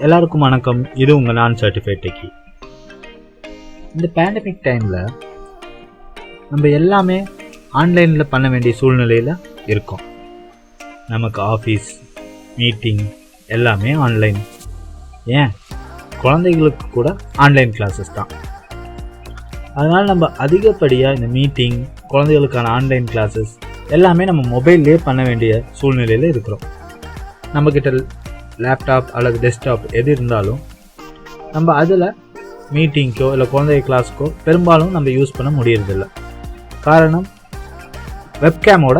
எல்லாருக்கும் வணக்கம். இது உங்கள் நான் சர்டிஃபைட் டெக்கி. இந்த பேண்டமிக் டைமில் நம்ம எல்லாமே ஆன்லைனில் பண்ண வேண்டிய சூழ்நிலையில் இருக்கோம். நமக்கு ஆஃபீஸ் மீட்டிங் எல்லாமே ஆன்லைன். ஏன் குழந்தைகளுக்கு கூட ஆன்லைன் கிளாஸஸ் தான். அதனால் நம்ம அதிகப்படியாக இந்த மீட்டிங், குழந்தைகளுக்கான ஆன்லைன் கிளாஸஸ் எல்லாமே நம்ம மொபைல்லே பண்ண வேண்டிய சூழ்நிலையில் இருக்கிறோம். நம்மக்கிட்ட லேப்டாப் அல்லது டெஸ்க்டாப் எது இருந்தாலும் நம்ம அதில் மீட்டிங்க்கோ இல்லை குழந்தை கிளாஸுக்கோ பெரும்பாலும் நம்ம யூஸ் பண்ண முடியறதில்ல. காரணம் வெப்கேமோட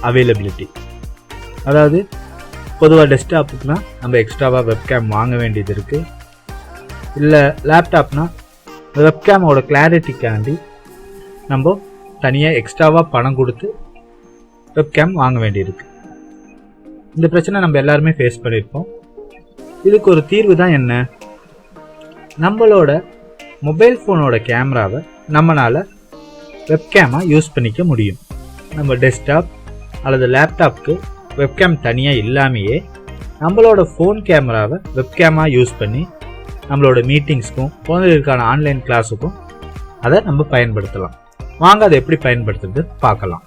அவைலபிலிட்டி. அதாவது பொதுவாக டெஸ்க்டாப்புக்குனா நம்ம எக்ஸ்ட்ராவாக வெப்கேம் வாங்க வேண்டியது இருக்குது. இல்லை லேப்டாப்னா வெப்கேமோட கிளாரிட்டிக்காண்டி நம்ம தனியாக எக்ஸ்ட்ராவாக பணம் கொடுத்து வெப்கேம் வாங்க வேண்டியிருக்கு. இந்த பிரச்சனை நம்ம எல்லாருமே ஃபேஸ் பண்ணியிருப்போம். இதுக்கு ஒரு தீர்வு தான் என்ன? நம்மளோட மொபைல் ஃபோனோட கேமராவை நம்மளால் வெப்கேமாக யூஸ் பண்ணிக்க முடியும். நம்ம டெஸ்க்டாப் அல்லது லேப்டாப்க்கு வெப்கேம் தனியாக இல்லாமையே நம்மளோட ஃபோன் கேமராவை வெப்கேமாக யூஸ் பண்ணி நம்மளோட மீட்டிங்ஸ்க்கும் குழந்தைகளுக்கான ஆன்லைன் கிளாஸுக்கும் அதை நம்ம பயன்படுத்தலாம். வாங்க அதை எப்படி பயன்படுத்துறது பார்க்கலாம்.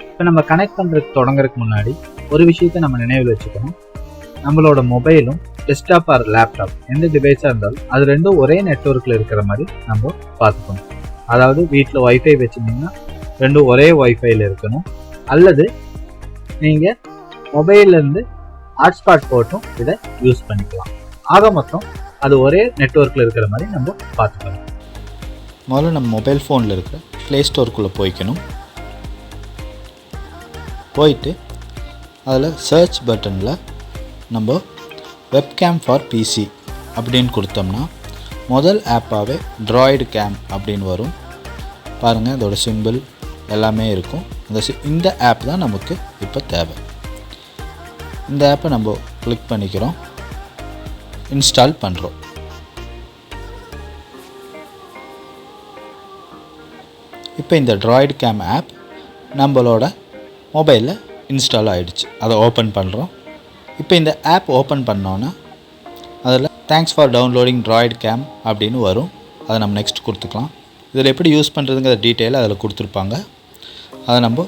இப்போ நம்ம கனெக்ட் பண்ணுறதுக்கு தொடங்குறதுக்கு முன்னாடி ஒரு விஷயத்தை நம்ம நினைவில் வச்சுக்கணும். நம்மளோட மொபைலும் டெஸ்க்டாப் ஆர் லேப்டாப் எந்த டிவைஸாக இருந்தாலும் அது ரெண்டும் ஒரே நெட்வொர்க்கில் இருக்கிற மாதிரி நம்ம பார்த்துக்கணும். அதாவது வீட்டில் ஒய்ஃபை வச்சுருந்தீங்கன்னா ரெண்டும் ஒரே ஒய்ஃபையில் இருக்கணும். அல்லது நீங்கள் மொபைல்லேருந்து ஹாட்ஸ்பாட் போட்டும் இதை யூஸ் பண்ணிக்கலாம். ஆக மொத்தம் அது ஒரே நெட்வொர்க்கில் இருக்கிற மாதிரி நம்ம பார்த்துக்கணும். முதல்ல நம்ம மொபைல் ஃபோனில் இருக்கிற ப்ளே ஸ்டோருக்குள்ளே போயிட்டு அதில் சர்ச் பட்டனில் நம்ம வெப்கேம் ஃபார் பிசி அப்படின்னு கொடுத்தோம்னா முதல் ஆப்பாகவே ட்ராய்டு கேம் அப்படின்னு வரும். பாருங்கள், அதோட சிம்பிள் எல்லாமே இருக்கும். இந்த ஆப் தான் நமக்கு இப்போ தேவை. இந்த ஆப்பை நம்ம கிளிக் பண்ணிக்கிறோம், இன்ஸ்டால் பண்ணுறோம். இப்போ இந்த ட்ராய்டு கேம் ஆப் நம்மளோட மொபைலில் இன்ஸ்டால் ஆகிடுச்சு. அதை ஓப்பன் பண்ணுறோம். இப்போ இந்த ஆப் ஓப்பன் பண்ணோன்னா அதில் thanks for downloading droid game அப்படின்னு வரும். அதை நம்ம நெக்ஸ்ட் கொடுத்துக்கலாம். இதில் எப்படி யூஸ் பண்ணுறதுங்கிற டீட்டெயிலாக அதில் கொடுத்துருப்பாங்க. அதை நம்ம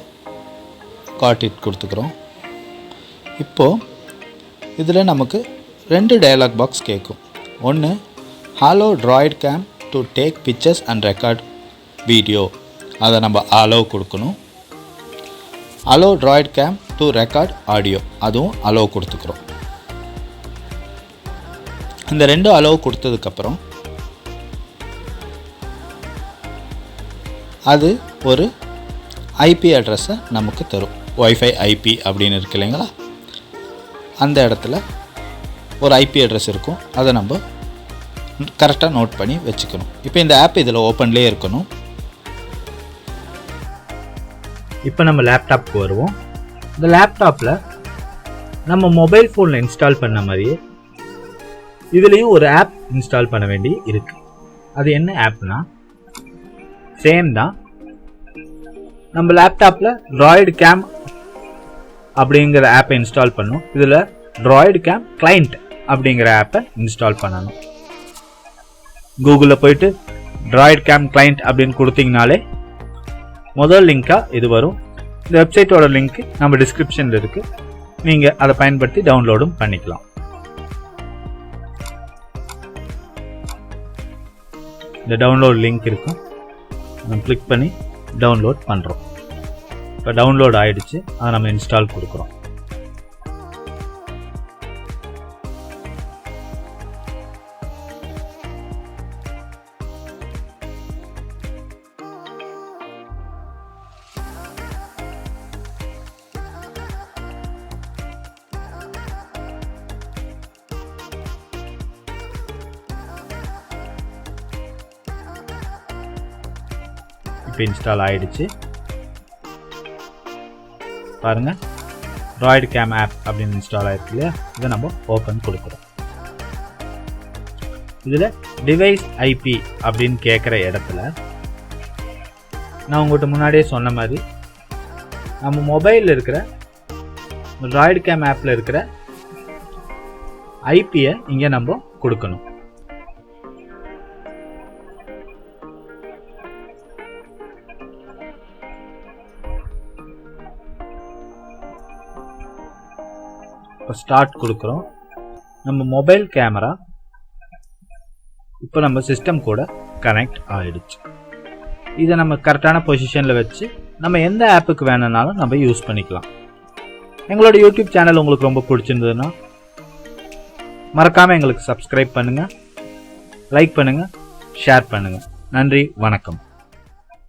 காட்டிட் கொடுத்துக்கிறோம். இப்போது இதில் நமக்கு 2 டயலாக் பாக்ஸ் கேட்கும். ஒன்று, allow DroidCam to take pictures and record video, அதை நம்ம அலோவ் கொடுக்கணும். Allow DroidCam to record audio, அதுவும் அலோவ் கொடுத்துக்கிறோம். இந்த 2 அலோவ் கொடுத்ததுக்கப்புறம் அது ஒரு ஐபி அட்ரஸை நமக்கு தரும். ஒய்ஃபை ஐபி அப்படின்னு இருக்கு இல்லைங்களா, அந்த இடத்துல ஒரு ஐபி அட்ரஸ் இருக்கும். அதை நம்ம கரெக்டாக நோட் பண்ணி வச்சுக்கணும். இப்போ இந்த ஆப் இதில் ஓப்பன்லேயே இருக்கணும். இப்போ நம்ம லேப்டாப்க்கு வருவோம். இந்த லேப்டாப்பில் நம்ம மொபைல் ஃபோனில் இன்ஸ்டால் பண்ண மாதிரியே இதுலேயும் ஒரு ஆப் இன்ஸ்டால் பண்ண வேண்டி இருக்குது. அது என்ன ஆப்னா சேம் தான். நம்ம லேப்டாப்பில் ட்ராய்டு கேம் அப்படிங்கிற ஆப்பை இன்ஸ்டால் பண்ணணும். இதில் ட்ராய்டு கேம் கிளைண்ட் அப்படிங்கிற ஆப்பை இன்ஸ்டால் பண்ணணும். கூகுளில் போயிட்டு ட்ராய்டு கேம் கிளைண்ட் அப்படின்னு கொடுத்தீங்கனாலே முதல் லிங்காக இது வரும். இந்த வெப்சைட்டோட லிங்க் நம்ம டிஸ்கிரிப்ஷனில் இருக்குது. நீங்கள் அதை பயன்படுத்தி டவுன்லோடும் பண்ணிக்கலாம். இந்த டவுன்லோட் லிங்க் இருக்கும், நம்ம கிளிக் பண்ணி டவுன்லோட் பண்ணுறோம். இப்போ டவுன்லோட் ஆகிடுச்சு. அதை நம்ம இன்ஸ்டால் கொடுக்குறோம். இப்போ இன்ஸ்டால் ஆகிடுச்சு. பாருங்கள், ட்ராய்டு கேம் ஆப் அப்படின்னு இன்ஸ்டால் ஆகிருக்கு இல்லையா, இதை நம்ம ஓப்பன் கொடுக்குறோம். இதில் டிவைஸ் ஐபி அப்படின்னு கேட்குற இடத்துல நான் உங்கள்கிட்ட முன்னாடியே சொன்ன மாதிரி நம்ம மொபைலில் இருக்கிற டிராய்டு கேம் ஆப்பில் இருக்கிற ஐபியை இங்கே நம்ம கொடுக்கணும். இப்போ ஸ்டார்ட் கொடுக்குறோம். நம்ம மொபைல் கேமரா இப்போ நம்ம சிஸ்டம் கூட கனெக்ட் ஆகிடுச்சு. இதை நம்ம கரெக்டான பொசிஷனில் வச்சு நம்ம எந்த ஆப்புக்கு வேணும்னாலும் நம்ம யூஸ் பண்ணிக்கலாம். எங்களோட யூடியூப் சேனல் உங்களுக்கு ரொம்ப பிடிச்சிருந்ததுன்னா மறக்காமல் எங்களுக்கு சப்ஸ்கிரைப் பண்ணுங்கள், லைக் பண்ணுங்கள், ஷேர் பண்ணுங்கள். நன்றி, வணக்கம்.